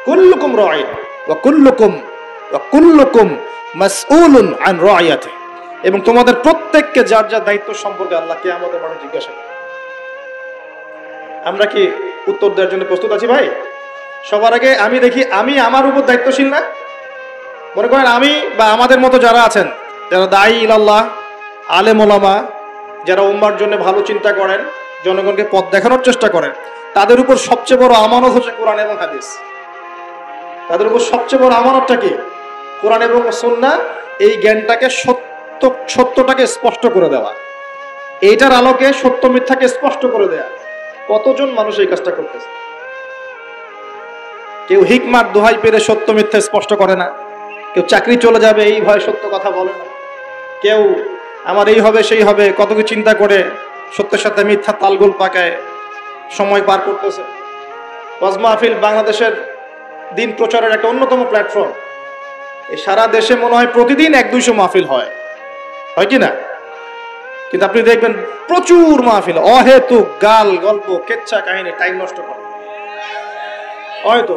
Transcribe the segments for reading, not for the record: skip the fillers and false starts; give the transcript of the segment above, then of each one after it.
কুল্লুকুম রাঈন ওয়া কুল্লুকুম মাসউলুন আন রাইয়াতি, এবং তোমাদের প্রত্যেককে যার যার দায়িত্ব সম্পর্কে আল্লাহ কিয়ামতের মাঠে জিজ্ঞাসা করবে। আমরা কি উত্তর দেওয়ার জন্য প্রস্তুত আছি ভাই? সবার আগে আমি দেখি আমি আমার উপর দায়িত্বশীল না? মনে করেন আমি বা আমাদের মতো যারা আছেন, যারা দায়ী ইলাল্লাহ, আলেম ওলামা, যারা উম্মার জন্য ভালো চিন্তা করেন, জনগণকে পথ দেখানোর চেষ্টা করেন, তাদের উপর সবচেয়ে বড় আমানত হচ্ছে কোরআন এবং হাদিস। তাদের উপর সবচেয়ে বড় আমানতটা কি? কোরআন এবং সুন্নাহ। এই জ্ঞানটাকে সত্যটাকে স্পষ্ট করে দেওয়া, এইটার আলোকে সত্য মিথ্যাকে স্পষ্ট করে দেয়া। কতজন মানুষ এই কাজটা করতেছে? কেউ হিকমার দোহাই পেরে সত্য মিথ্যা স্পষ্ট করে না, কেউ চাকরি চলে যাবে এই ভয়ে সত্য কথা বলে না, কেউ আমার এই হবে সেই হবে কত কিছু চিন্তা করে সত্যের সাথে মিথ্যা তালগোল পাকায় সময় পার করতেছে। ওয়াজ মাহফিল বাংলাদেশের দিন প্রচারের একটা অন্যতম প্ল্যাটফর্ম। এই সারা দেশে মনে হয় প্রতিদিন 100-200 মাহফিল হয় কি না? কিন্তু আপনি দেখবেন প্রচুর মাহফিল অহেতুক গাল গল্প কেচ্ছা কাহিনী টাইম নষ্ট করে। হয়তো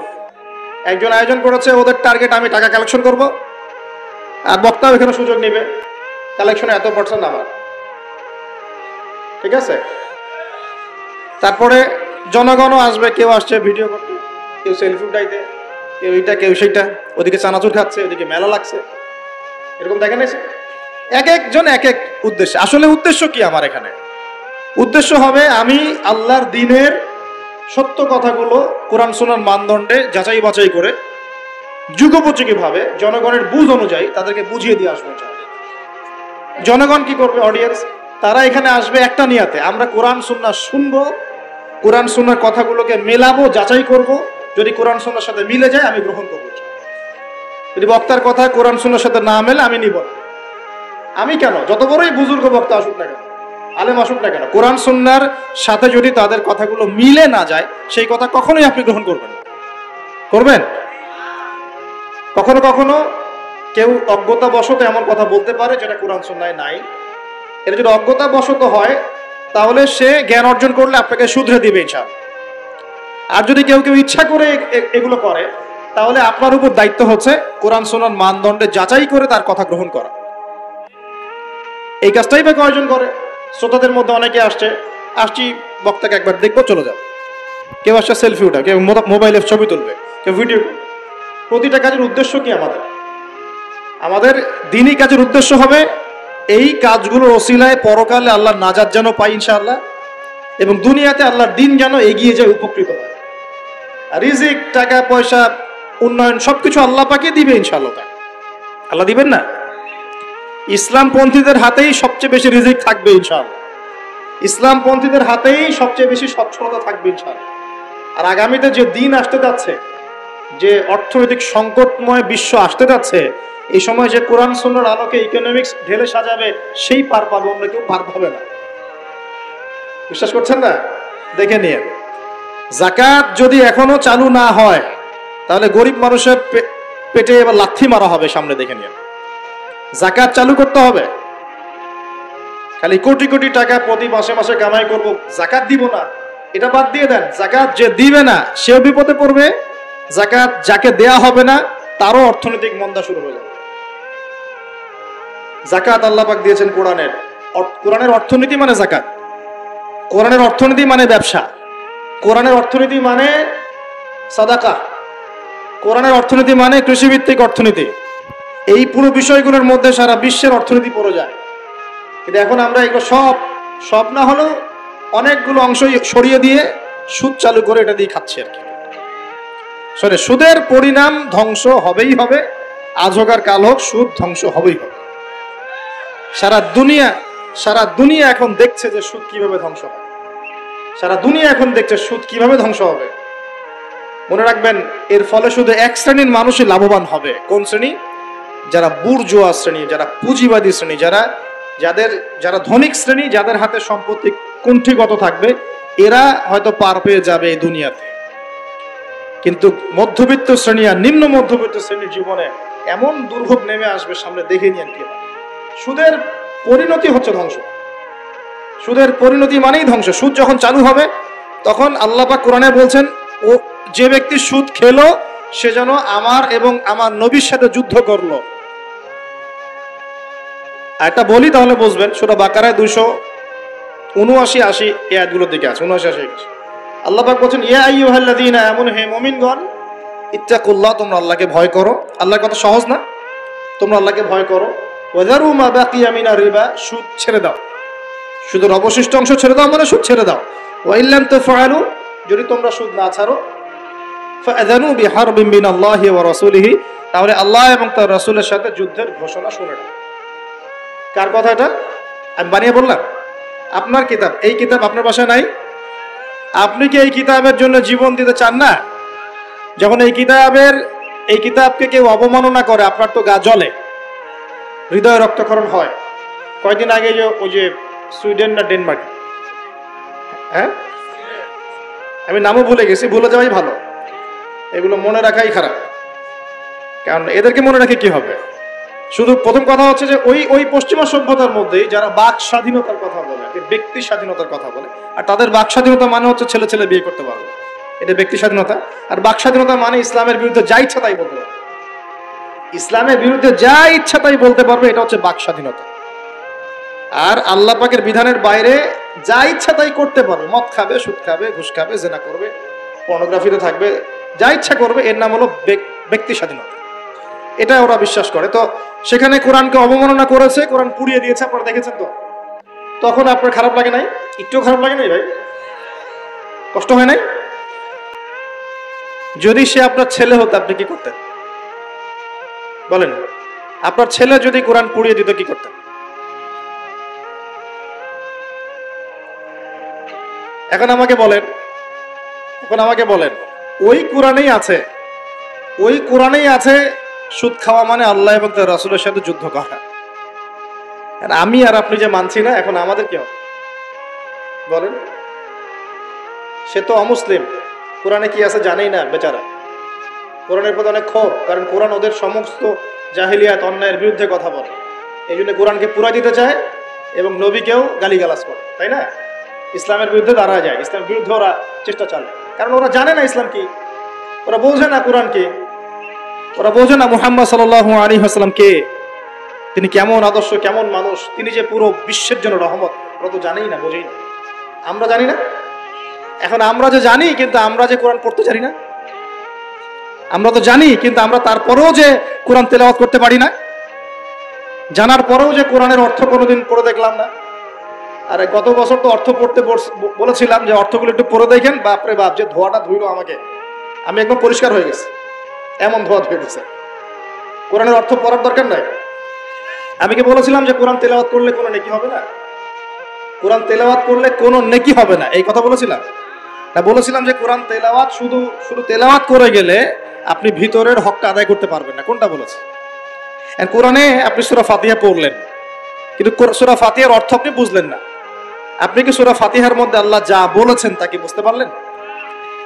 একজন আয়োজন করেছে, ওদের টার্গেট আমি টাকা কালেকশন করব, আর বক্তাও এখানে সুযোগ নেবে, কালেকশনে এত % আমার, ঠিক আছে? তারপরে জনগণও আসবে, কেউ আসছে ভিডিও করতে, কেউ সেলফি উঠাইতে, কেউ এইটা কেউ সেইটা, ওদিকে চানাচুর খাচ্ছে, ওদিকে মেলা লাগছে, এরকম দেখেন। এক একজন এক এক উদ্দেশ্য। আসলে উদ্দেশ্য কি আমার এখানে? উদ্দেশ্য হবে আমি আল্লাহর দ্বীনের সত্য কথাগুলো কোরআন সুন্নাহর মানদণ্ডে যাচাই বাছাই করে যুগোপযোগী ভাবে জনগণের বুঝ অনুযায়ী তাদেরকে বুঝিয়ে দিয়ে আসবো। জনগণ কি করবে? অডিয়েন্স, তারা এখানে আসবে একটা নিয়াতে, আমরা কোরআন সুন্নাহ শুনবো, কোরআন সুন্নাহর কথাগুলোকে মেলাবো, যাচাই করব, যদি কোরআন সুন্নাহর সাথে মিলে যায় আমি গ্রহণ করবো, যদি বক্তার কথা কোরআন সুন্নাহর সাথে না মেলে আমি নিব না। আমি কেন, যত বড়ই বুজুর্গ বক্তা আসুক না কেন, আলেম আসুক না কেন, কোরআন সুন্নাহর সাথে যদি তাদের কথাগুলো মিলে না যায় সেই কথা কখনোই আপনি গ্রহণ করবেন না। করবেন? কখনো কখনো কেউ অজ্ঞতাবশত এমন কথা বলতে পারে যেটা কোরআন সুন্নাহয় নাই। এটা যদি অজ্ঞতাবশত হয় তাহলে সে জ্ঞান অর্জন করলে আপনাকে শুধরে দিবে ইনশাআল্লাহ। আর যদি কেউ ইচ্ছা করে এগুলো করে তাহলে আপনার উপর দায়িত্ব হচ্ছে কোরআন সুন্নাহর মানদণ্ডে যাচাই করে তার কথা গ্রহণ করা। এই কাজটাই বা কয়জন করে? শ্রোতাদের মধ্যে অনেকে আসছি বক্তাকে একবার দেখবো চলে যাবে, কেউ আসছে সেলফি উঠা, কেউ মোবাইলে ছবি তুলবে, কেউ ভিডিও করবে। প্রতিটা কাজের উদ্দেশ্য কি? আমাদের দ্বীনি কাজের উদ্দেশ্য হবে এই কাজগুলোর ওসিলায় পরকালে আল্লাহর নাজাত যেন পাই ইনশাআল্লাহ, এবং দুনিয়াতে আল্লাহর দ্বীন যেন এগিয়ে যায়, উপকৃত হয়। আর রিজিক, টাকা পয়সা, উন্নয়ন সবকিছু আল্লাহ পাকে দিবে ইনশাআল্লাহ। আল্লাহ দিবেন না? ইসলামপন্থীদের হাতেই সবচেয়ে বেশি রিজিক থাকবে ইনশাআল্লাহ, ইসলামপন্থীদের হাতেই সবচেয়ে বেশি সচ্ছলতা থাকবে ইনশাআল্লাহ। আর আগামীতে যে দিন আসতে যাচ্ছে, যে অর্থনৈতিক সংকটময় বিশ্ব আসতে যাচ্ছে, এই সময় যে কোরআন সুন্নাহর আলোকে ইকোনমিক্স ঢেলে সাজাবে সেই পার পাবে, অন্য কেউ পার পাবে না। বিশ্বাস করছেন না? দেখে নিয়ে যাকাত যদি এখনো চালু না হয় তাহলে গরিব মানুষের পেটে এবার লাথি মারা হবে সামনে, দেখে নিয়ে। যাকাত চালু করতে হবে। খালি কোটি কোটি টাকা প্রতি মাসে মাসে কামাই করব, যাকাত দিব না, এটা বাদ দিয়ে দেন। যাকাত যে দিবে না সেও বিপদে পড়বে, যাকাত যাকে দেয়া হবে না তারও অর্থনৈতিক মন্দা শুরু হয়ে যাবে। যাকাত আল্লাহ পাক দিয়েছেন কোরআনের অর্থনীতি মানে যাকাত, কোরআনের অর্থনীতি মানে ব্যবসা, কোরআনের অর্থনীতি মানে সাদাকা, কোরআনের অর্থনীতি মানে কৃষিভিত্তিক অর্থনীতি। এই পুরো বিষয়গুলোর মধ্যে সারা বিশ্বের অর্থনীতি পড়ে যায়। কিন্তু এখন আমরা এগুলো সব না হলেও অনেকগুলো অংশ সরিয়ে দিয়ে সুদ চালু করে এটা দিয়ে খাচ্ছি আর কি। সুদের পরিণাম ধ্বংস হবেই হবে, আজ হোক আর কাল হোক সুদ ধ্বংস হবেই হবে। সারা দুনিয়া এখন দেখছে যে সুদ কিভাবে ধ্বংস হয়, সারা দুনিয়া এখন দেখছে সুদ কিভাবে ধ্বংস হবে। মনে রাখবেন, এর ফলে শুধু এক শ্রেণীর মানুষই লাভবান হবে। কোন শ্রেণী? যারা বুর্জোয়া শ্রেণী, যারা পুঁজিবাদী শ্রেণী, যারা ধনিক শ্রেণী, যাদের হাতে সম্পত্তি কুণ্ঠিগত থাকবে, এরা হয়তো পার পেয়ে যাবে এই দুনিয়াতে। কিন্তু মধ্যবিত্ত শ্রেণী আর নিম্ন মধ্যবিত্ত শ্রেণীর জীবনে এমন দুর্ভোগ নেমে আসবে সামনে, দেখে নিন কি হবে। সুদের পরিণতি হচ্ছে ধ্বংস, সুদের পরিণতি মানেই ধ্বংস। সুদ যখন চালু হবে তখন আল্লাহ পাক কোরআনে বলছেন, ও যে ব্যক্তি সুদ খেলো সে যেন আমার এবং আমার নবীর সাথে যুদ্ধ করলো। একটা বলি তাহলে বুঝবেন, সূরা বাকারায় 279-80 এই আয়াতগুলোর দিকে আছে। 79-80 আল্লাহ পাক বলেন, ইয়া আইয়ুহাল্লাযীনা আমানু, হে মুমিনগণ, ইত্তাকুল্লাহ, তোমরা আল্লাহকে ভয় করো। আল্লাহর কথা সহজ না? তোমরা আল্লাহকে ভয় করো। ওয়াযারু মা বাকিয়া মিনার রিবা, সুদ ছেড়ে দাও। সুদের অবশিষ্ট অংশ ছেড়ে দাও মানে সুদ ছেড়ে দাও। ওয়া ইল্লাম তাফআলু, যদি তোমরা সুদ না ছাড়ো, ফাআযানু বিহারবিন মিনাল্লাহি ওয়া রাসূলিহি, তাহলে আল্লাহ এবং তার রাসূলের সাথে যুদ্ধের ঘোষণা শুনে নাও। কার কথা এটা? আমি বানিয়ে বললাম? আপনার কিতাব। এই কিতাব আপনার বাসায় নাই? আপনি কি এই কিতাবের জন্য জীবন দিতে চান না? যখন এই কিতাবকে কেউ অবমাননা করে, আপনার তো গা জ্বলে, হৃদয় রক্তক্ষরণ হয়। কয়েকদিন আগে ওই যে সুইডেন না ডেনমার্ক, হ্যাঁ, আমি নামও ভুলে গেছি, ভুলে যাওয়াই ভালো, এগুলো মনে রাখাই খারাপ, কারণ এদেরকে মনে রাখে কি হবে। শুধু প্রথম কথা হচ্ছে যে ওই পশ্চিমা সভ্যতার মধ্যেই যারা বাক স্বাধীনতার কথা বলে, ব্যক্তি স্বাধীনতার কথা বলে, আর তাদের বাক স্বাধীনতা মানে হচ্ছে ছেলে ছেলে বিয়ে করতে পারবে, এটা ব্যক্তি স্বাধীনতা। আর বাক স্বাধীনতা মানে ইসলামের বিরুদ্ধে যা ইচ্ছা তাই বলতে পারবে, ইসলামের বিরুদ্ধে যা ইচ্ছা তাই বলতে পারবে, এটা হচ্ছে বাক স্বাধীনতা। আর আল্লাহ পাকের বিধানের বাইরে যা ইচ্ছা তাই করতে পারবে, মদ খাবে, সুদ খাবে, ঘুষ খাবে, জেনা করবে, পর্নোগ্রাফিতে থাকবে, যা ইচ্ছা করবে, এর নাম হলো ব্যক্তি স্বাধীনতা। এটা ওরা বিশ্বাস করে। তো সেখানে কোরআনকে অবমাননা করেছে, কোরআন পুড়িয়ে দিয়েছে, আপনারা দেখেছেন তো। তখন আপনার খারাপ লাগে নাই? একটুও খারাপ লাগে নাই ভাই? কষ্ট হয় নাই? যদি সে আপনার ছেলে হতো, আপনি কি করতেন বলেন? আপনার ছেলে যদি কোরআন পুড়িয়ে দিত, কি করতেন? এখন আমাকে বলেন, ওই কোরআনেই আছে সুদ খাওয়া মানে আল্লাহ এবং তার রাসূলের সাথে যুদ্ধ করা। আমি আর আপনি যে মানছি না, এখন আমাদের কি হবে বলেন? সে তো অমুসলিম, কোরআনে কি আছে জানেই না বেচারা। কোরআনের প্রতি অনেক ক্ষোভ, কারণ কোরআন ওদের সমস্ত জাহিলিয়াত, অন্যায়ের বিরুদ্ধে কথা বলে। এই জন্য কোরআনকে পুরাই দিতে চায় এবং নবীকেও গালিগালাজ করে, তাই না? ইসলামের বিরুদ্ধে দাঁড়া যায়, ইসলামের বিরুদ্ধে ওরা চেষ্টা চালায়, কারণ ওরা জানে না ইসলাম কি, ওরা বোঝে না কোরআন কি, ওরা বোঝে না মুহাম্মদ সাল্লাল্লাহু আলাইহি ওয়াসাল্লাম কে, তিনি কেমন আদর্শ, কেমন মানুষ, তিনি যে পুরো বিশ্বের জন্য রহমত, ওরা তো জানেই না, বোঝেই না। আমরা জানি না। এখন আমরা যে জানি, কিন্তু আমরা যে কোরআন পড়তে জানি না। আমরা তো জানি, কিন্তু আমরা তারপরেও যে কোরআন তেলাওয়াত করতে পারি না, জানার পরেও যে কোরআনের অর্থ কোনোদিন পড়ে দেখলাম না। আরে গত বছর তো অর্থ পড়তে বলেছিলাম যে অর্থগুলো একটু পড়ে দেখেন, বাপরে বাপ, যে ধোয়াটা ধুইলো আমাকে, আমি একদম পরিষ্কার হয়ে গেছি, এমন ধোয়া ধুয়ে দিচ্ছে। কোরআনের অর্থ পড়ার দরকার নাই। আমি কি বলেছিলাম যে কোরআন তেলাওয়াত করলে কোনো নেকি হবে না? কোরআন তেলাওয়াত করলে কোনো নেকি হবে না, এই কথা বলেছিলাম না? বলেছিলাম যে কোরআন তেলাওয়াত শুধু তেলাওয়াত করে গেলে আপনি ভিতরের হকটা আদায় করতে পারবেন না, কোনটা বলেছে? কোরআনে আপনি সূরা ফাতিহা পড়লেন, কিন্তু সূরা ফাতিহার অর্থ আপনি বুঝলেন না। আপনি কি সূরা ফাতিহার মধ্যে আল্লাহ যা বলেছেন তা কি বুঝতে পারলেন?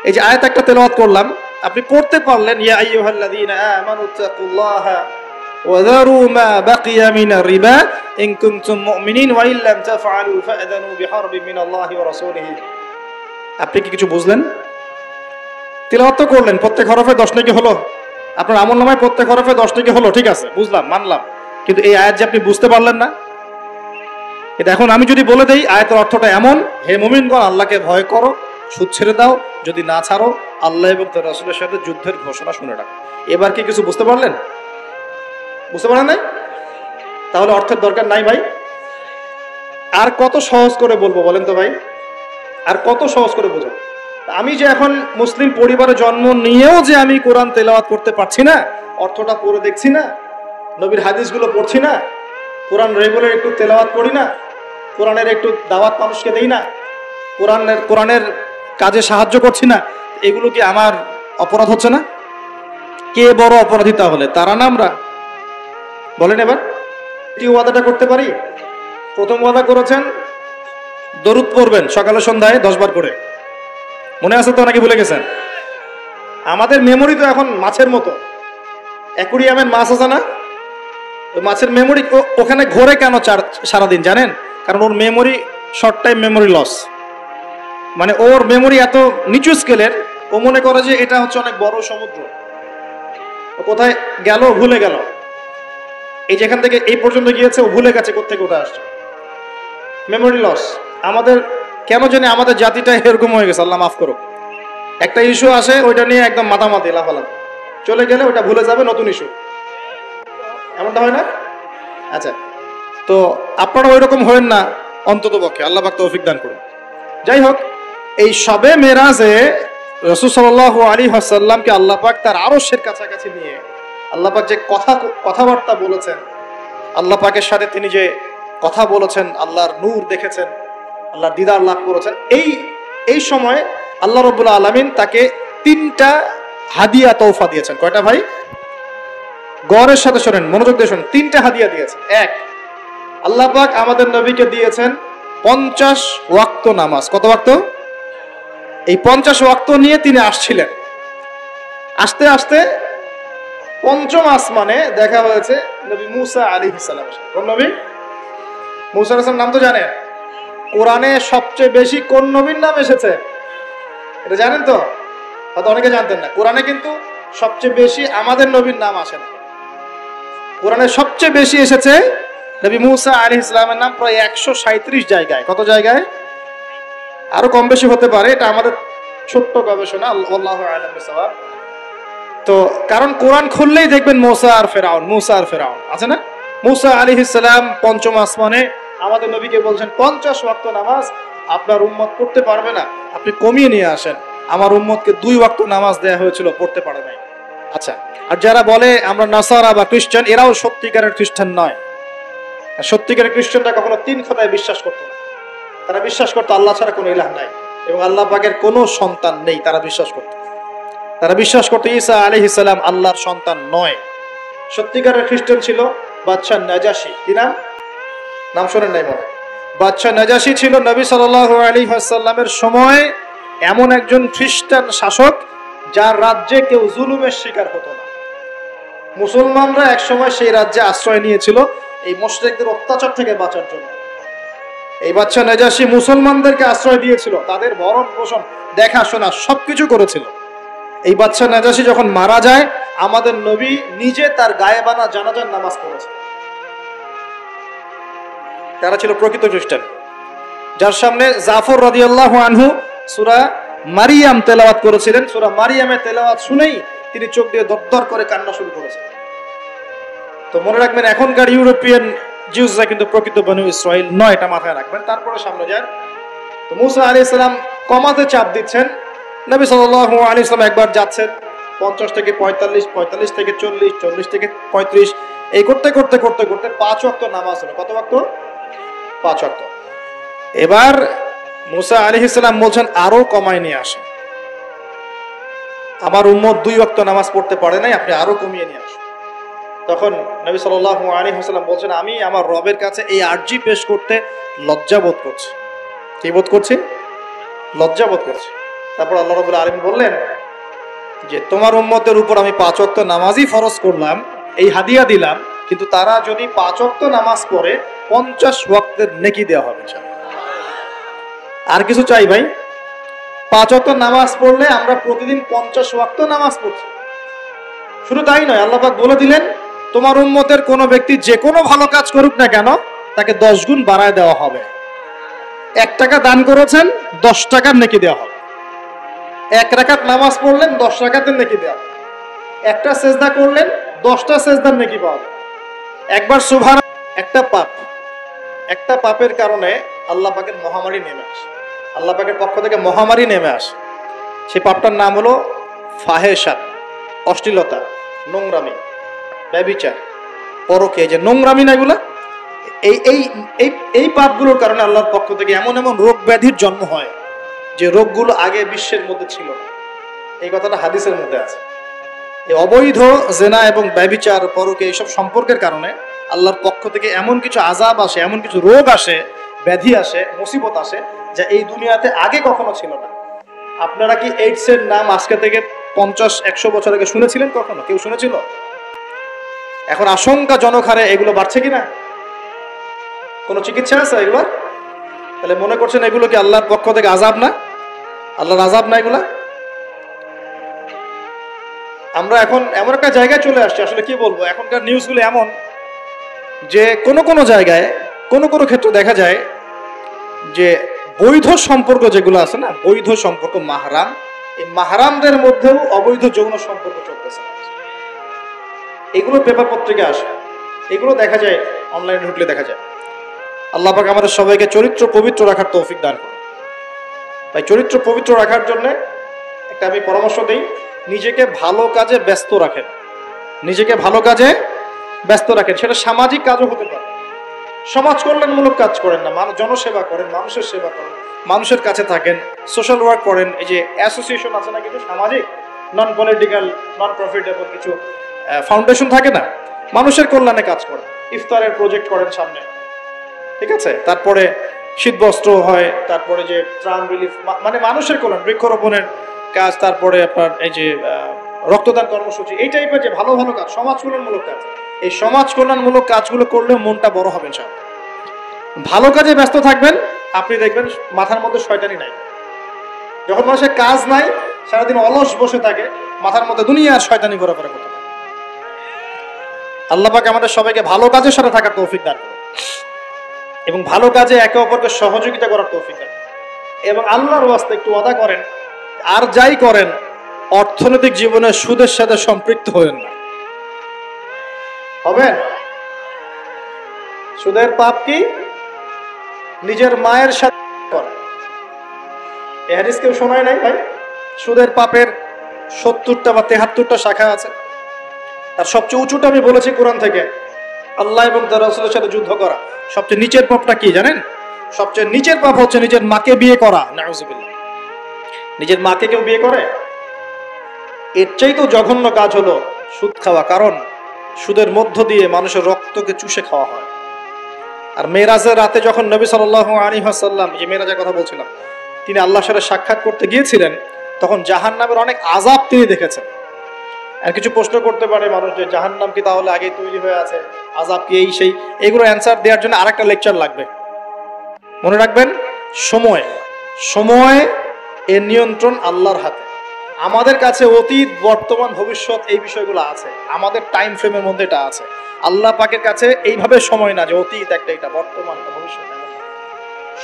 এই যে আয়াত একটা তেলাওয়াত করলাম, আপনি পড়তে পারলেন, ইয়া আইয়ুহাল্লাযীনা আমানু তাকুল্লাহা ওয়া যারু মা বাকিয়া মিনার রিবা ইন কুনতুম মুমিনিন ওয়া ইল্লাম তাফআলু ফাআযানু বিহারবিন মিনাল্লাহি ওয়া রাসূলিহি। আপনি কি কিছু বুঝলেন? তেলাওয়াত করলেন, প্রত্যেক হরফে 10 নেকি হলো, আপনার আমলনামায় প্রত্যেক হরফে 10 নেকি হলো, ঠিক আছে, বুঝলাম, মানলাম, কিন্তু এই আয়াত যে আপনি বুঝতে পারলেন না, এটা এখন আমি যদি বলে দেই আয়াতের অর্থটা এমন, হে মুমিনগণ, আল্লাহকে ভয় করো, সুদ ছেড়ে দাও, যদি না ছাড়ো আল্লাহ এবং তার রাসূলের সাথে যুদ্ধের ঘোষণা শুনে রাখো। এবার কি কিছু বুঝতে পারলেন? বুঝতে পারেন নাই? তাহলে অর্থের দরকার নাই ভাই। আর কত সহজ করে বলবো বলেন তো ভাই? আর কত সহজ করে বোঝাবো? আমি যে এখন মুসলিম পরিবারে জন্ম নিয়েও যে আমি কোরআন তেলাওয়াত করতে পারছি না, অর্থটা পড়ে দেখছি না, নবীর হাদিসগুলো পড়ছি না, কোরআন রেগুলার একটু তেলাওয়াত করি না, কোরআনের একটু দাওয়াত মানুষকে দেই না, কোরআনের কাজে সাহায্য করছি না, এগুলো কি আমার অপরাধ হচ্ছে না? কে বড় অপরাধী তাহলে? তারা না আমরা? বলেন এবার। কি ওয়াদাটা করতে পারি? প্রথম ওয়াদা করেছেন দরুদ পড়বেন সকালে সন্ধ্যায় 10 বার করে, মনে আছে তো নাকি ভুলে গেছেন? আমাদের মেমোরি তো এখন মাছের মতো, অ্যাকুরিয়ামের মাছ আছে না, ওই মাছের মেমোরি ওখানে ঘোরে কেন সারাদিন জানেন? কারণ ওর memory short time memory loss, মানে ওর মেমোরি এত নিচু স্কেলের, ও মনে করে যে এটা হচ্ছে অনেক বড় সমুদ্র, ও কোথায় গেল ভুলে গেল, এই যেখান থেকে এই পর্যন্ত গিয়েছে ও ভুলে গেছে কোথেকে ওটা আসছে। Memory loss. আমাদের কেন জানি আমাদের জাতিটা এরকম হয়ে গেছে, আল্লাহ মাফ করুক। একটা ইস্যু আসে ওইটা নিয়ে একদম মাতামাতি লাফালাফি, চলে গেলে ওইটা ভুলে যাবে, নতুন ইস্যু। এমনটা হয় না? আচ্ছা, তো আপনারা ওই রকম হবেন না অন্তত পক্ষে, আল্লাহ পাক তৌফিক দান করুন। যাই হোক, এই শবে মেরাজে রাসূল সাল্লাল্লাহু আলাইহি ওয়াসাল্লামকে আল্লাহ পাক তার আরশের কাছাকাছি নিয়ে আল্লাহ পাক যে কথাবার্তা বলেছেন, আল্লাহ পাকের সাথে তিনি যে কথা বলেছেন, আল্লাহর নূর দেখেছেন, আল্লাহর দিদার লাভ করেছেন, এই সময় আল্লাহ রাব্বুল আলামিন তাকে 3টা হাদিয়া তৌফা দিয়েছেন। কয়টা ভাই? গৌরের সাথে শোনেন, মনোযোগ দিয়ে শোনেন। 3টা হাদিয়া দিয়েছেন। এক, আল্লাহ পাক আমাদের নবীকে দিয়েছেন 50 ওয়াক্ত নামাজ। কত ওয়াক্ত? এই 50 ওয়াক্ত নিয়ে তিনি আসছিলেন। আস্তে আস্তে পঞ্চম আসমানে দেখা হয়েছে নবী মুসা আলাইহিস সালাম। কোন নবী? মুসা আলাইহিস সালাম নাম তো জানেন। কোরআনে সবচেয়ে বেশি কোন নবীর নাম এসেছে এটা জানেন তো? হয়তো অনেকে জানতেন না। কোরআনে কিন্তু সবচেয়ে বেশি আমাদের নবীর নাম আসে না। কোরআনে সবচেয়ে বেশি এসেছে নবী মুসা আলাইহিস সালামের নাম, প্রায় 137 জায়গায়। কত জায়গায়? আরো কম বেশি হতে পারে, এটা আমাদের ছোট্ট গবেষণা, আল্লাহু আ'লাম বিসওয়াব। তো কারণ কোরআন খুললেই দেখবেন মুসা আর ফেরাউন, মুসা আর ফেরাউন আছে না? মুসা আলাইহিস সালাম পঞ্চম আসমানে আমাদের নবীকে বলছেন 50 ওয়াক্ত নামাজ আপনার উম্মত পড়তে পারবে না, আপনি কমিয়ে নিয়ে আসেন। আমার উম্মতকে 2 ওয়াক্ত নামাজ দেয়া হয়েছিল, পড়তে পারে নাই। আচ্ছা, আর যারা বলে আমরা নাসারা বা খ্রিস্টান, এরাও সত্যিকারের খ্রিস্টান নয়। সত্যিকারের খ্রিস্টানরা কখনো 3 খোদায় বিশ্বাস করতো না। তারা বিশ্বাস করতো আল্লাহ ছাড়া কোনো ইলাহ নাই এবং আল্লাহ পাকের কোনো সন্তান নেই। তারা বিশ্বাস করতো ঈসা আলাইহিস সালাম আল্লাহর সন্তান নয়। সত্যিকারের খ্রিস্টান ছিল বাদশা নাজাশী। কি নাম? নাম শোনেন নাই মনে? বাদশা নাজাশী ছিল নবী সাল্লাল্লাহু আলাইহি ওয়াসাল্লামের সময় এমন একজন খ্রিস্টান শাসক যার রাজ্যে কেউ জুলুমের শিকার হতো না। মুসলমানরা একসময় সেই রাজ্যে আশ্রয় নিয়েছিল এই মুশরিকদের অত্যাচার থেকে বাঁচার জন্য। এই বাদশা নাজাশী মুসলমানদেরকে আশ্রয় দিয়েছিল, তাদের ভরণ পোষণ দেখাশোনা সবকিছু করেছিল। এই বাদশা নাজাশী যখন মারা যায়, আমাদের নবী নিজে তার গায়েবানা জানাজার নামাজ পড়েছে। তারা ছিল প্রকৃত খ্রিস্টান, যার সামনে জাফর রাদিয়াল্লাহু আনহু সূরা মারিয়াম তেলাওয়াত করেছিলেন। সূরা মারিয়ামের তেলাওয়াত শুনেই তিনি চোখ দিয়ে দরদর করে কান্না শুরু করেছেন। তো মনে রাখবেন, এখনকার ইউরোপিয়ান জিউসরা কিন্তু প্রকৃত বনু ইসরাইল নয়, এটা মাথায় রাখবেন। তারপরে সামনে যান। তো মুসা আলাইহিস সালাম কমাতে চাপ দিচ্ছেন। নবী সাল্লাল্লাহু আলাইহি ওয়াসাল্লাম একবার যাচ্ছেন 50 থেকে 45, 45 থেকে 40, 40 থেকে 35, এই করতে করতে করতে করতে 5 ওয়াক্ত নামাজ হলো। কত ওয়াক্ত? 5 ওয়াক্ত। এবার মুসা আলাইহিস সালাম বলছেন আরো কমায় নিয়ে আসেন, আমার উম্মত 2 ওয়াক্ত নামাজ পড়তে পারে নাই, আপনি আরো কমিয়ে নিয়ে আসেন। তখন নবী সাল্লাল্লাহু আলাইহি ওয়াসাল্লাম বলছেন আমি আমার রবের কাছে এই আরজি পেশ করতে লজ্জা বোধ করছি। কি বোধ করছি? লজ্জা বোধ করছি। তারপর আল্লাহ রাব্বুল আলামিন বললেন যে তোমার উম্মতের উপর আমি 5 ওয়াক্ত নামাজই ফরজ করলাম, এই হাদিয়া দিলাম, কিন্তু তারা যদি 5 ওয়াক্ত নামাজ পড়ে 50 ওয়াক্তের নেকি দেওয়া হবে। আর কিছু চাই ভাই? 5 ওয়াক্ত নামাজ পড়লে আমরা প্রতিদিন 50 ওয়াক্ত নামাজ পড়ছি। শুধু তাই নয়, আল্লাহ পাক বলে দিলেন তোমার উম্মতের কোন ব্যক্তি যে কোনো ভালো কাজ করুক না কেন তাকে 10 গুণ বাড়ায় দেওয়া হবে। 1 টাকা দান করেছেন, 10 টাকার নেকি দেওয়া হবে। 1 রাকাত নামাজ পড়লেন, 10 রাকাতের নেকি দেওয়া হবে। একটা সেজদা করলেন, 10টা সেজদার নেকি পাওয়া যাবে। একবার সুবহান, একটা পাপের কারণে আল্লাহ পাকের মহামারী নেমে আসে। আল্লাহ পাকের পক্ষ থেকে মহামারী নেমে আসে। সেই পাপটার নাম হলো ফাহেশাত, অশ্লীলতা, নোংরামি, ব্যভিচার, পরকে। যে নোংরামি না এগুলা, এই পাপগুলোর কারণে আল্লাহর পক্ষ থেকে এমন এমন রোগ ব্যাধির জন্ম হয় যে রোগগুলো আগে বিশ্বের মধ্যে ছিল না। এই কথাটা হাদিসের মধ্যে আছে। এই অবৈধ জেনা এবং ব্যভিচার, পরকে, এইসব সম্পর্কের কারণে আল্লাহর পক্ষ থেকে এমন কিছু আযাব আসে, এমন কিছু রোগ আসে, ব্যাধি আসে, মুসিবত আসে যা এই দুনিয়াতে আগে কখনো ছিল না। আপনারা কি এইডসের নাম আজকে থেকে 50-100 বছর আগে শুনেছিলেন কখনো? কেউ শুনেছিল? এখন আশঙ্কাজনক হারে এগুলো বাড়ছে কিনা? কোনো চিকিৎসা আছে এগুলো? তাহলে মনে করছেন এগুলো কি আল্লাহর পক্ষ থেকে আযাব না? আল্লাহর আযাব না এগুলা? আমরা এখন এমন একটা জায়গায় চলে আসছি, আসলে কি বলবো, এখনকার নিউজগুলো এমন যে কোনো জায়গায় কোনো ক্ষেত্রে দেখা যায় যে বৈধ সম্পর্ক যেগুলো আছে না, বৈধ সম্পর্ক মাহরাম, এই মাহরামদের মধ্যেও অবৈধ যৌন সম্পর্ক চলতেছে। এগুলো পেপার পত্রিকা আসে, এগুলো দেখা যায়, অনলাইনে ঢুকলে দেখা যায়। আল্লাহ পাক আমাদের সবাইকে চরিত্র পবিত্র রাখার তৌফিক দান করুন। তাই চরিত্র পবিত্র রাখার জন্য একটা আমি পরামর্শ দিই, নিজেকে ভালো কাজে ব্যস্ত রাখেন, নিজেকে ভালো কাজে ব্যস্ত রাখেন। সেটা সামাজিক কাজও হতে পারে, সমাজ কল্যাণমূলক কাজ করেন না, জনসেবা করেন, মানুষের সেবা করেন, মানুষের কাছে থাকেন, সোশ্যাল ওয়ার্ক করেন। এই যে অ্যাসোসিয়েশন আছে না কিছু সামাজিক, নন পলিটিক্যাল, নন প্রফিটেবল কিছু ফাউন্ডেশন থাকে না, মানুষের কল্যাণে কাজ করেন, ইফতারের প্রজেক্ট করেন সামনে, ঠিক আছে। তারপরে শীতবস্ত্র হয়, তারপরে যে ত্রাণ রিলিফ, মানে মানুষের কল্যাণ, বৃক্ষরোপণের কাজ, তারপরে আপনার এই যে রক্তদান কর্মসূচি, এই টাইপের যে ভালো ভালো কাজ, সমাজ কল্যাণমূলক কাজ, এই সমাজ কল্যাণমূলক কাজগুলো করলে মনটা বড় হবে ইনশাআল্লাহ। ভালো কাজে ব্যস্ত থাকবেন, আপনি দেখবেন মাথার মধ্যে শয়তানি নাই। যখন মানুষের কাজ নাই, সারাদিন অলস বসে থাকে, মাথার মধ্যে দুনিয়ার শয়তানি ঘোরাফেরা করতে থাকে। আল্লাহ পাক আমাদের সবাইকে ভালো কাজের সাথে থাকার তৌফিক দান করুন এবং ভালো কাজে একে অপরকে সহযোগিতা করার তৌফিক দান, এবং আল্লাহর ওয়াস্তে একটু ওয়াদা করেন, আর যাই করেন অর্থনৈতিক জীবনে সুদের সাথে সম্পৃক্ত হবেন না। হবেন? সুদের পাপ কি? নিজের মায়ের সাথে করে। এই হাদিস কেউ শোনায় নাই ভাই? সুদের পাপের 70টা বা 73টা শাখা আছে, আর সবচেয়ে উঁচুটা আমি বলেছি কোরআন থেকে, আল্লাহ এবং তার রাসূলের সাথে যুদ্ধ করা। সবচেয়ে নিচের পাপটা কি জানেন? সবচেয়ে নিচের পাপ হচ্ছে নিজের মাকে বিয়ে করা। নাউযুবিল্লাহ। নিজের মাকে কেউ বিয়ে করে? এর চাইতেও জঘন্য কাজ হলো সুদ খাওয়া, কারণ সুদের মধ্য দিয়ে মানুষের রক্তকে চুষে খাওয়া হয়। আর মেরাজের রাতে যখন নবী সাল্লাল্লাহু আলাইহি ওয়াসাল্লাম, যে মেরাজের কথা বলছিলাম, তিনি আল্লাহর সাথে সাক্ষাৎ করতে গিয়েছিলেন, তখন জাহান্নামের অনেক আযাব তিনি দেখেছেন। আর কিছু প্রশ্ন করতে পারে মানুষ যে জাহান্নাম কি তাহলে আগেই তৈরি হয়ে আছে, আযাব কি এই সেই, এগুলো অ্যান্সার দেওয়ার জন্য আরেকটা লেকচার লাগবে। মনে রাখবেন, সময় এর নিয়ন্ত্রণ আল্লাহর হাতে। আমাদের কাছে অতীত, বর্তমান, ভবিষ্যৎ এই বিষয়গুলো আছে, আমাদের টাইম ফ্রেমের মধ্যে এটা আছে। আল্লাহ পাকের কাছে এইভাবে সময় না যে অতীত একটা, এটা বর্তমান, ভবিষ্যৎ,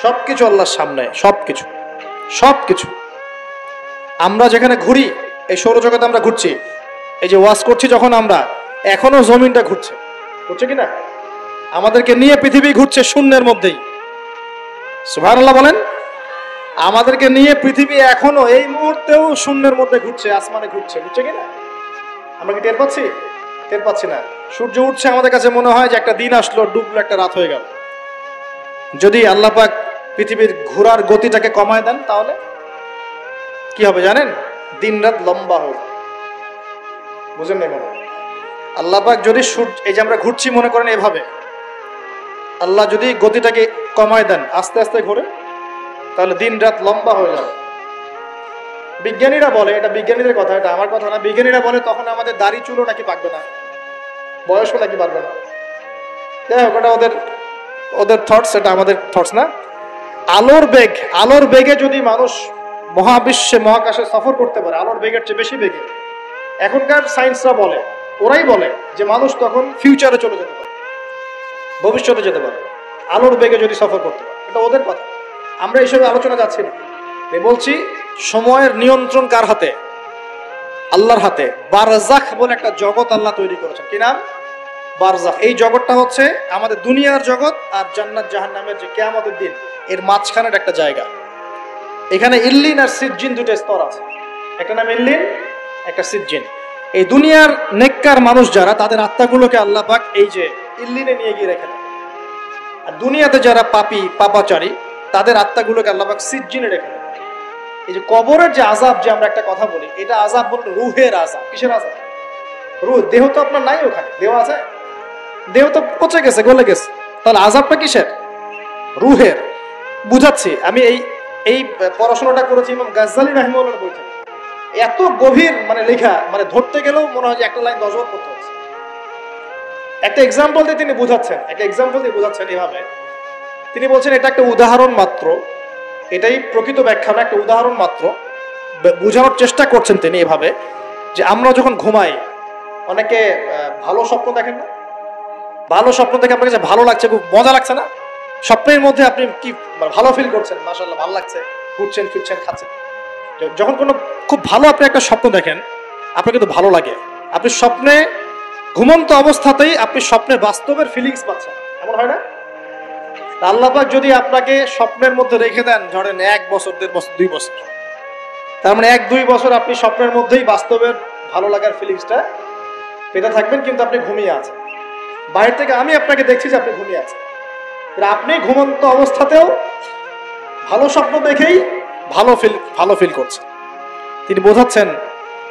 সবকিছু আল্লাহর সামনে, সবকিছু। আমরা যেখানে ঘুরি, এই সৌরজগতে আমরা ঘুরছি, এই যে ওয়াজ করছি যখন আমরা, এখনো জমিনটা ঘুরছে কিনা? আমাদেরকে নিয়ে পৃথিবী ঘুরছে শূন্যের মধ্যেই। সুবহানাল্লাহ বলেন। আমাদেরকে নিয়ে পৃথিবী এখনো এই মুহূর্তেও শূন্যের মধ্যে ঘুরছে, আসমানে ঘুরছে কিনা? আমরা কি টের পাচ্ছি না? সূর্য উঠছে, আমাদের কাছে মনে হয় যে একটা দিন আসলো, ডুবলো, একটা রাত হয়ে গেল। যদি আল্লাহ পাক পৃথিবীর ঘোরার গতিটাকে কমায় দেন, তাহলে কি হবে জানেন? দিন রাত লম্বা হবে। বুঝেন না? মনে আল্লাহ পাক যদি এই যে আমরা ঘুরছি মনে করেন এভাবে, আল্লাহ যদি গতিটাকে কমায় দেন, আস্তে আস্তে ঘুরে, তাহলে দিন রাত লম্বা হয়ে যাবে। বিজ্ঞানীরা বলে, এটা বিজ্ঞানীদের কথা, এটা আমার কথা না, বিজ্ঞানীরা বলে তখন আমাদের দাড়ি চুলও নাকি পাকবে না, বয়সও নাকি বাড়বে না। যাই হোক, ওটা ওদের থটস, এটা আমাদের থটস না। আলোর বেগে যদি মানুষ মহাবিশ্বে, মহাকাশে সফর করতে পারে, আলোর বেগের চেয়ে বেশি বেগে, এখনকার সায়েন্সরা বলে, ওরাই বলে যে মানুষ তখন ফিউচারে চলে যেতে পারে, ভবিষ্যতে যেতে পারে, আলোর বেগে যদি সফর করতে পারে। এটা ওদের কথা, আমরা এইসব আলোচনা যাচ্ছি না। বলছি সময়ের নিয়ন্ত্রণ কার হাতে? আল্লাহর হাতে। বারজাখ বলে একটা জগৎ আল্লাহ তৈরি করেছেন। কি নাম? বারজাখ। এই জগৎটা হচ্ছে আমাদের দুনিয়ার জগৎ আর জান্নাত জাহান্নামের যে কিয়ামতের দিন, এর মাঝখানের একটা জায়গা। এখানে ইল্লিন আর সিজ্জিন দুটো স্তর আছে, একটা নাম ইল্লিন, একটা সিজ্জিন। এই দুনিয়ার নেককার মানুষ যারা, তাদের আত্মাগুলোকে আল্লাহ পাক এই যে ইল্লিনে নিয়ে গিয়ে রেখে দেন। আর দুনিয়াতে যারা পাপাচারী, তাদের আত্মাগুলোকে আল্লাহ পাক সিজ্জিনে রেখে দেন। এই যে কবরের যে আযাব, যে আমরা একটা কথা বলি, এটা আযাব বলতে রুহের আযাব। কিসের আযাব? রুহ। দেহ তো আপনার নাই, ওখানে দেহ আছে, দেহ তো পচে গেছে, গলে গেছে, তাহলে আযাবটা কিসের? রুহের। বুঝাচ্ছি, আমি এই পড়াশোনাটা করেছি ইমাম গাজ্জালী রাহিমাহুল্লাহর বই থেকে। এত গভীর লেখা, ধরতে গেলেও মনে হয় যে একটা লাইন 10 বার পড়তে হচ্ছে। একটা এক্সাম্পল দিয়ে তিনি বুঝাচ্ছেন এভাবে। তিনি বলছেন এটা একটা উদাহরণ মাত্র, এটাই প্রকৃত ব্যাখ্যা না, একটা উদাহরণ মাত্র। বোঝানোর চেষ্টা করছেন তিনি এভাবে যে আমরা যখন ঘুমাই অনেকে ভালো স্বপ্ন দেখেন না? ভালো স্বপ্ন দেখে আপনার কাছে ভালো লাগছে, খুব মজা লাগছে না? স্বপ্নের মধ্যে আপনি কি ভালো ফিল করছেন, মাশাআল্লাহ ভালো লাগছে, ঘুরছেন ফিরছেন খাচ্ছেন। যখন কোনো খুব ভালো আপনি একটা স্বপ্ন দেখেন আপনার কিন্তু ভালো লাগে। আপনি স্বপ্নে ঘুমন্ত অবস্থাতেই আপনি স্বপ্নে বাস্তবের ফিলিংস পাচ্ছেন, এমন হয় না? আল্লাহ পাক যদি আপনাকে স্বপ্নের মধ্যে রেখে দেন ধরেন 1 বছর 1.5 বছর 2 বছর, তার মানে 1-2 বছর আপনি স্বপ্নের মধ্যেই বাস্তবের ভালো লাগার ফিলিংসটা পেতে থাকবেন, কিন্তু আপনি ঘুমিয়ে আছেন। বাইরে থেকে আমি আপনাকে দেখছি যে আপনি ঘুমিয়ে আছেন, আপনি ঘুমন্ত অবস্থাতেও ভালো স্বপ্ন দেখেই ভালো ফিল করছেন। তিনি বোঝাচ্ছেন,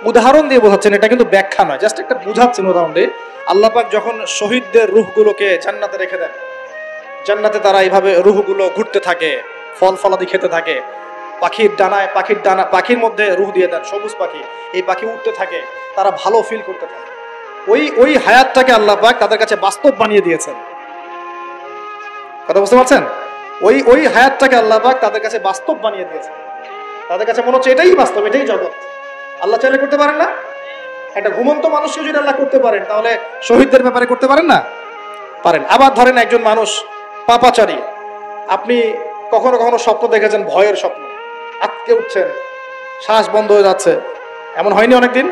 উদাহরণ দিয়ে বোঝাচ্ছেন, এটা কিন্তু ব্যাখ্যা নয়, জাস্ট একটা বোঝাচ্ছেন উদাহরণ দিয়ে। আল্লাহ পাক যখন শহীদদের রূহগুলোকে জান্নাতে রেখে দেন, জান্নাতে তারা এইভাবে রূহগুলো ঘুরতে থাকে, ফল ফলাদি খেতে থাকে, পাখির মধ্যে রূহ দিয়ে দেন, সবুজ পাখি, এই পাখি উঠতে থাকে, তারা ভালো ফিল করতে থাকে। ওই হায়াতটাকে আল্লাহ পাক তাদের কাছে বাস্তব বানিয়ে দিয়েছেন। কথা বুঝতে পারছেন? ওই হায়াতটাকে আল্লাহ পাক তাদের কাছে বাস্তব বানিয়ে দিয়েছেন। তাদের কাছে মনে হচ্ছে এটাই বাস্তব, এটাই জগৎ। আল্লাহ চাইলে করতে পারেন না? একটা ঘুমন্ত মানুষকে যদি আল্লাহ করতে পারেন, তাহলে শহীদদের ব্যাপারে করতে পারেন না? পারেন। আবার ধরেন একজন মানুষ পাপাচারী, আপনি কখনো কখনো স্বপ্ন দেখেছেন, ভয়ের স্বপ্ন, আটকে উঠছেন, শ্বাস বন্ধ হয়ে যাচ্ছে, এমন হয়নি অনেকদিন?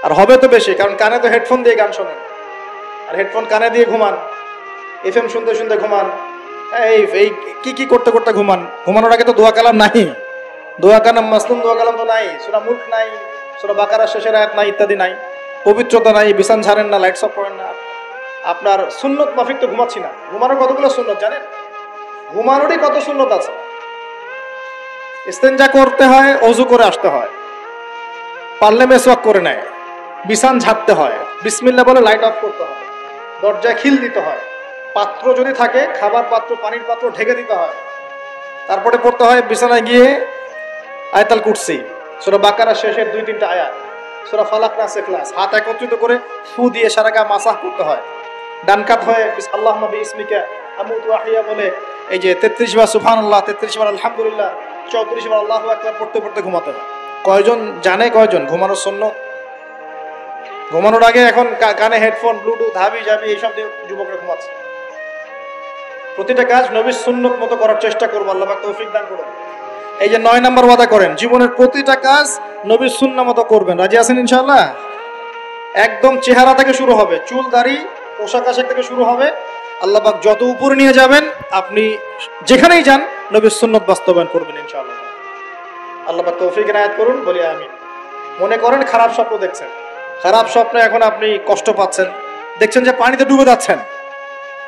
আর হবে তো বেশি, কারণ কানে তো হেডফোন দিয়ে গান শোনেন, আর হেডফোন কানে দিয়ে ঘুমান, এফএম শুনতে শুনতে ঘুমান, এই কি করতে করতে ঘুমান। ঘুমানোর আগে তো দোয়া কালাম নাই, দোয়া কালাম মাসলুম দোয়া কালাম তো নাই, সূরা মুলক নাই, সূরা বাকারা শেষের আয়াত নাই, ইত্যাদি নাই, পবিত্রতা নাই, বিছান ছাড়েন না, লাইটস অফ করেন না। আপনার সুন্নত মাফিক তো ঘুমাচ্ছি না। ঘুমানোর কতগুলো সুন্নত জানেন? ঘুমানোরই কত সুন্নত আছে। ইস্তেঞ্জা করতে হয়, ওযু করে আসতে হয়, পারলে মেসওয়াক করে নেয়, বিছান ঝাড়তে হয়, বিসমিল্লাহ বলে লাইট অফ করতে হয়, দরজায় খিল দিতে হয়, পাত্র যদি থাকে খাবার পাত্র, পানির পাত্র ঢেকে দিতে হয়, তারপরে পড়তে হয় বিছানায় গিয়ে আয়াতুল কুরসি, সূরা বাকারা শেষের 2-3টা আয়াত, সূরা ফালাক নাস ইখলাস, হাত একত্রিত করে ফু দিয়ে সারা গা মাসাহ করতে হয়। ডান কাত হয়ে আল্লাহুম্মা বিইসমিকা আমুতু ওয়া আহইয়া বলে এই যে 33 বার সুবহানাল্লাহ, 33 বার আলহামদুলিল্লাহ, 34 বার আল্লাহু আকবার পড়তে পড়তে ঘুমাতে হয়। কয়জন জানে কয়জন ঘুমানোর সুন্নত? ঘুমানোর আগে এখন কানে হেডফোন, ব্লুটুথ, হাবি জাবি এইসব দিয়ে যুবকরা ঘুমাচ্ছে। প্রতিটা কাজ নবীর সুন্নত মতো করার চেষ্টা করবো, আল্লাহ পাক তৌফিক দান করুন। এই যে 9 নম্বর ওয়াদা করেন, জীবনের প্রতিটা কাজ নবীর সুন্নাহ মতো করবেন। রাজি আছেন ইনশাআল্লাহ? একদম চেহারা থেকে শুরু হবে, চুল দাড়ি পোশাক আশাক থেকে শুরু হবে। আল্লাহ পাক যত উপরে নিয়ে যাবেন, আপনি যেখানেই যান নবীর সুন্নত বাস্তবায়ন করবেন ইনশাআল্লাহ। আল্লাহ পাক তৌফিক এনায়েত করুন, বলি আমিন। মনে করেন খারাপ স্বপ্ন দেখছেন, খারাপ স্বপ্নে এখন আপনি কষ্ট পাচ্ছেন, দেখছেন যে পানিতে ডুবে যাচ্ছেন,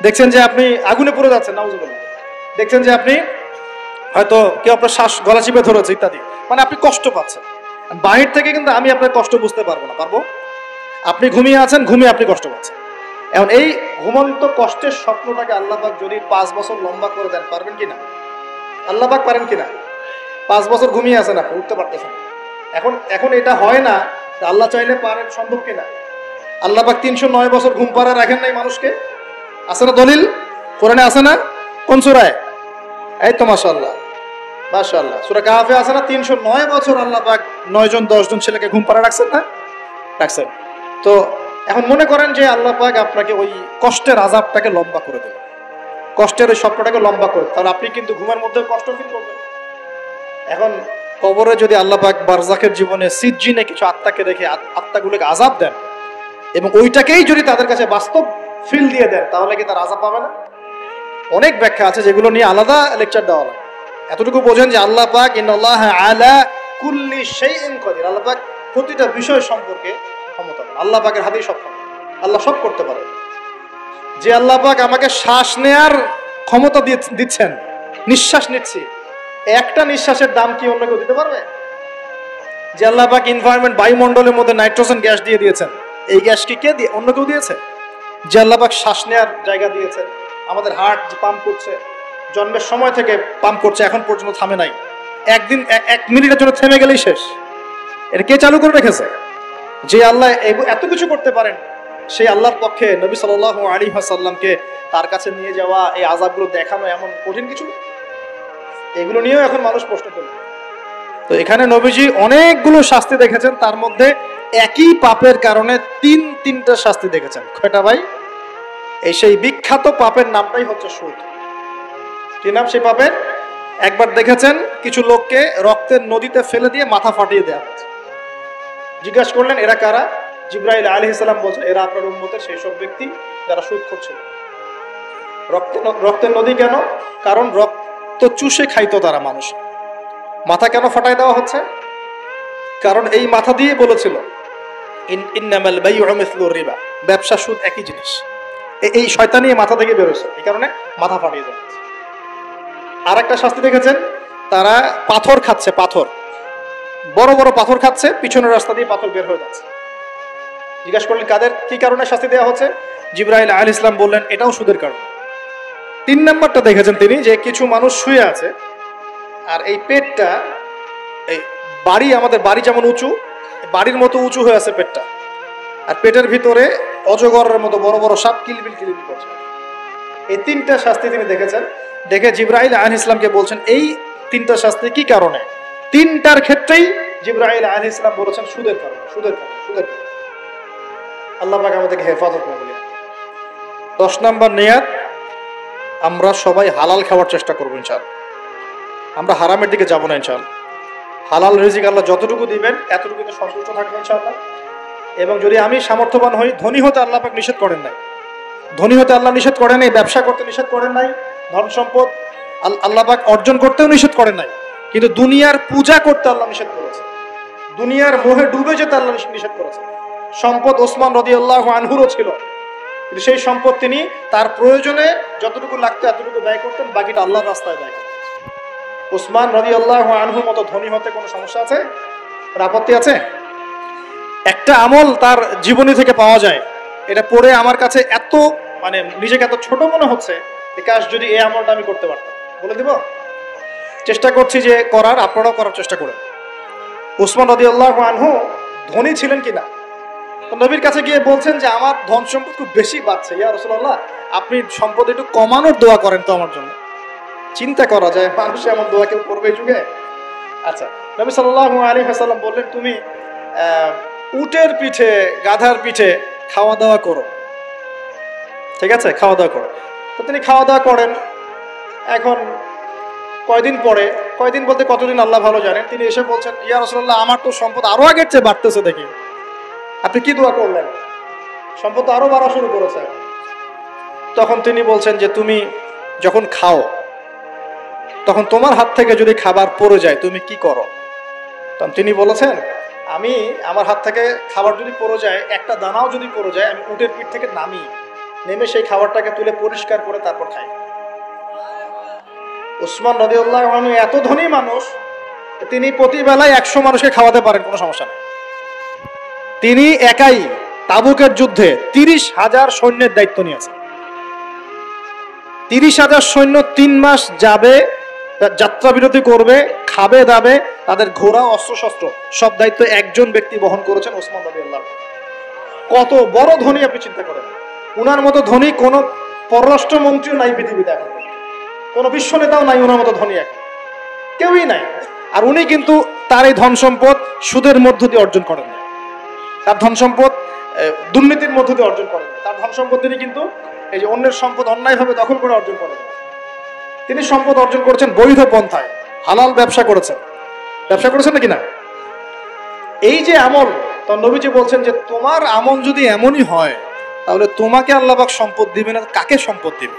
দেখছেন যে আপনি আগুনে পুড়ে যাচ্ছেন, নাউজুবিল্লাহ, দেখছেন যে আপনি হয়তো কেউ আপনার শ্বাস গলা চিপে ধরেছে ইত্যাদি, মানে আপনি কষ্ট পাচ্ছেন। বাহির থেকে কিন্তু আমি আপনার কষ্ট বুঝতে পারবো না, পারবো? আপনি ঘুমিয়ে আছেন, ঘুমিয়ে আপনি কষ্ট পাচ্ছেন। এখন এই ঘুমন্ত কষ্টের স্বপ্নটাকে আল্লাহ পাক যদি 5 বছর লম্বা করে দেন, পারবেন কিনা? আল্লাহ পাক পারেন কিনা? 5 বছর ঘুমিয়ে আছেন আপনি, উঠতে পারতেছেন। এখন এটা হয় না, আল্লাহ চাইলে পারেন, সম্ভব কিনা? আল্লাহ পাক 309 বছর ঘুম পাড়া রাখেন নাই মানুষকে? আছে না দলিল? কোরআনে আছে না? কোন সূরায়? এই তো মাশাআল্লাহ, মাশাআল্লাহ, সূরা কাহফে আছে না? 309 বছর আল্লাহ পাক 9 জন 10 জন ছেলেকে ঘুম পাড়া রাখছেন না? রাখছেন। তো এখন মনে করেন যে আল্লাহ পাক আপনাকে ওই কষ্টের আযাবটাকে লম্বা করে দিলেন, কষ্টের ওই স্বপ্নটাকে লম্বা করে, তাহলে আপনি কিন্তু ঘুমের মধ্যে কষ্ট ফিল করবেন। এখন কবরে যদি আল্লাহ পাক বারজাখের জীবনে সিজ্জিনে কিছু আত্মাকে রেখে আত্মাগুলোকে আযাব দেন এবং ওইটাকেই যদি তাদের কাছে বাস্তব ফিল দিয়ে দেন, তাহলে কি তার আযাব পাবে না? অনেক ব্যাখ্যা আছে যেগুলো নিয়ে আলাদা লেকচার দেওয়া লাগে। এতটুকু বোঝেন যে আল্লাহ পাক ইন্নাল্লাহা আলা কুল্লি শাইইন কাদির, আল্লাহ পাক প্রতিটা বিষয় সম্পর্কে ক্ষমতাবান। আল্লাহ পাকের হাতেই সব ক্ষমতা, আল্লাহ সব করতে পারে। যে আল্লাহ পাক আমাকে শ্বাস নেয়ার ক্ষমতা দিচ্ছেন, নিঃশ্বাস নিচ্ছি, একটা নিঃশ্বাসের দাম কি অন্য কেউ দিতে পারবে? যে আল্লাহ পাক এনভায়রনমেন্ট, বায়ুমণ্ডলের মধ্যে নাইট্রোজেন গ্যাস দিয়ে দিয়েছেন, এই গ্যাস কি কে দিয়ে, অন্য কেউ দিয়েছে? যে আল্লাহ পাক শ্বাস নেয়ার জায়গা দিয়েছেন, আমাদের হার্ট যে পাম্প করছে, জন্মের সময় থেকে পাম্প করছে, এখন পর্যন্ত থামে নাই, একদিন 1 মিনিটের জন্য থেমে গেলেই শেষ। এটা কে চালু করে রেখেছে? যে আল্লাহ এত কিছু করতে পারেন, সেই আল্লাহর পক্ষে নবী সাল্লাল্লাহু আলাইহি ওয়াসাল্লামকে তার কাছে নিয়ে যাওয়া, এই আযাবগুলো দেখানো এমন কঠিন কিছু? এগুলো নিয়েও এখন মানুষ প্রশ্ন করবে। তো এখানে নবীজি অনেকগুলো শাস্তি দেখেছেন, তার মধ্যে একই পাপের কারণে তিনটা শাস্তি দেখেছেন। কয়টা ভাই? এই সেই বিখ্যাত পাপের নামটাই হচ্ছে সুদ। কি নাম সেই পাপের? একবার দেখেছেন কিছু লোককে রক্তের নদীতে ফেলে দিয়ে মাথা ফাটিয়ে দেওয়া হচ্ছে। জিজ্ঞাসা করলেন এরা কারা? জিবরাইল আলাইহিস সালাম বলছেন এরা আপনার উম্মতের সেই সব ব্যক্তি যারা সুদ করছিল। রক্তের নদী কেন? কারণ রক্ত চুষে খাইতো তারা মানুষ। মাথা কেন ফাটায় দেওয়া হচ্ছে? কারণ এই মাথা দিয়ে বলেছিল ইন্নামাল বাইউ মিসলুর রিবা, ব্যবসা সুদ একই জিনিস। এই শয়তানি মাথা থেকে বেরোছে, এই কারণে মাথা ফাটিয়ে দেওয়া হচ্ছে। আর একটা শাস্তি দেখেছেন, তারা পাথর খাচ্ছে, পাথর বড় বড় পাথর খাচ্ছে, পিছনের রাস্তা দিয়ে পাথর বের হয়ে যাচ্ছে। জিজ্ঞাসা করলেন কাদের কি কারণে শাস্তি দেওয়া হচ্ছে? জিবরাইল আলাইহিস সালাম বললেন এটাও সুদের কারণে। 3 নাম্বারটা দেখেছেন তিনি, যে কিছু মানুষ শুয়ে আছে আর এই পেটটা, এই বাড়ি, আমাদের বাড়ি যেমন উঁচু, বাড়ির মতো উঁচু হয়ে আছে পেটটা, আর পেটের ভিতরে অজগরের মতো বড় বড় সাপ কিলবিল কিলবিল করছে। এই 3টা শাস্তি তিনি দেখেছেন। দেখে জিবরাইল আলাইহিস সালামকে বলছেন এই 3টা শাস্তি কি কারণে? 3টার ক্ষেত্রেই জিবরাইল আলাইহিস সালাম বলেছেন সুদের কারণে, সুদের কারণে, সুদের কারণে। আল্লাহ পাক আমাদেরকে হেফাজত করুন। 10 নাম্বার নিয়াত, আমরা সবাই হালাল খাওয়ার চেষ্টা করবো ইনশাআল্লাহ। আমরা হারামের দিকে যাব না ইনশাআল্লাহ। হালাল রিজিক আল্লাহ যতটুকু দিবেন এতটুকুতে সন্তুষ্ট থাকবো ইনশাআল্লাহ। এবং যদি আমি সামর্থ্যবান হই, ধনী হতে আল্লাহ পাক নিষেধ করেন নাই, ধনী হতে আল্লাহ নিষেধ করেন নাই, ব্যবসা করতে নিষেধ করেন নাই, ধন সম্পদ আল্লাহ পাক অর্জন করতেও নিষেধ করেন নাই, কিন্তু দুনিয়ার পূজা করতে আল্লাহ নিষেধ করেছে, দুনিয়ার মোহে ডুবে যেতে আল্লাহ নিষেধ করেছে। সম্পদ ওসমান রাদিয়াল্লাহু আনহুরও ছিল, কিন্তু সেই সম্পদ তিনি তার প্রয়োজনে যতটুকু লাগতো এতটুকু ব্যয় করতেন, বাকিটা আল্লাহর রাস্তায় ব্যয় করতেন। ওসমান রাদিয়াল্লাহু আনহুর মতো ধনী হতে কোনো সমস্যা আছে? আপত্তি আছে? একটা আমল তার জীবনী থেকে পাওয়া যায়, এটা পড়ে আমার কাছে এত মানে নিজেকে এত ছোট মনে হচ্ছে, কাশ যদি এই আমলটা আমি করতে পারতাম। বলে দিব? চেষ্টা করছি যে করার, আপনারাও করার চেষ্টা করেন। ওসমান রাদিয়াল্লাহু আনহু ধনী ছিলেন কিনা, তো নবীর কাছে গিয়ে বলছেন যে আমার ধন সম্পদ খুব বেশি বাড়ছে, ইয়া রাসূলুল্লাহ আপনি সম্পদ একটু কমানোর দোয়া করেন তো আমার জন্য। চিন্তা করা যায় মানুষ এমন দোয়া কেউ করবে এই যুগে? আচ্ছা, নবী সাল্লাল্লাহু আলাইহি ওয়াসাল্লাম বললেন তুমি উটের পিঠে, গাধার পিঠে খাওয়া দাওয়া করো, ঠিক আছে, খাওয়া দাওয়া করো। তো তিনি খাওয়া দাওয়া করেন। এখন কয়দিন পরে, কয়দিন বলতে কতদিন আল্লাহ ভালো জানেন, তিনি এসে বলছেন ইয়া রাসূলুল্লাহ আমার তো সম্পদ আরো আগের চেয়ে বাড়তেছে, দেখি আপনি কি দোয়া করলেন? সম্পদ তো আরো বাড়া শুরু করেছে। তখন তিনি বলছেন যে তুমি যখন খাও তখন তোমার হাত থেকে যদি খাবার পড়ে যায় তুমি কি করো? তখন তিনি বলেছেন আমি, আমার হাত থেকে খাবার যদি পড়ে যায়, একটা দানাও যদি পড়ে যায়, আমি উটের পিঠ থেকে নেমে সেই খাবারটাকে তুলে পরিষ্কার করে তারপর খাই। উসমান রাদিয়াল্লাহু আনহু এত ধনী মানুষ, তিনি প্রতি বেলায় 100 মানুষকে খাওয়াতে পারেন, কোনো সমস্যা নেই। তিনি একাই তাবুকের যুদ্ধে 30,000 সৈন্যের দায়িত্ব নিয়েছেন। 30,000 সৈন্য 3 মাস যাবে, যাত্রা বিরতি করবে, খাবে দাবে, তাদের ঘোড়া অস্ত্রশস্ত্র সব দায়িত্ব একজন ব্যক্তি বহন করেছেন, ওসমান রাদিয়াল্লাহু আনহু। কত বড় ধনী আপনি চিন্তা করেন। উনার মতো ধনী কোন পররাষ্ট্রমন্ত্রীও নাই পৃথিবীতে, এখন কোন বিশ্ব নেতাও নাই ওনার মতো ধনী, এখন কেউই নাই। আর উনি কিন্তু তার এই ধন সম্পদ সুদের মধ্য দিয়ে অর্জন করেন না, তার ধন সম্পদ দুর্নীতির মধ্য দিয়ে অর্জন করেন না। তার ধন সম্পদ তিনি কিন্তু এই যে অন্যের সম্পদ অন্যায়ভাবে দখল করে অর্জন করেন। তিনি সম্পদ অর্জন করেছেন বৈধ পন্থায়, হালাল ব্যবসা করেছেন। ব্যবসা করেছেন নাকি না? এই যে আমল, তো নবীজি বলছেন যে তোমার আমল যদি এমনই হয় তাহলে তোমাকে আল্লাহ পাক সম্পদ দিবে না, কাকে সম্পদ দিবে?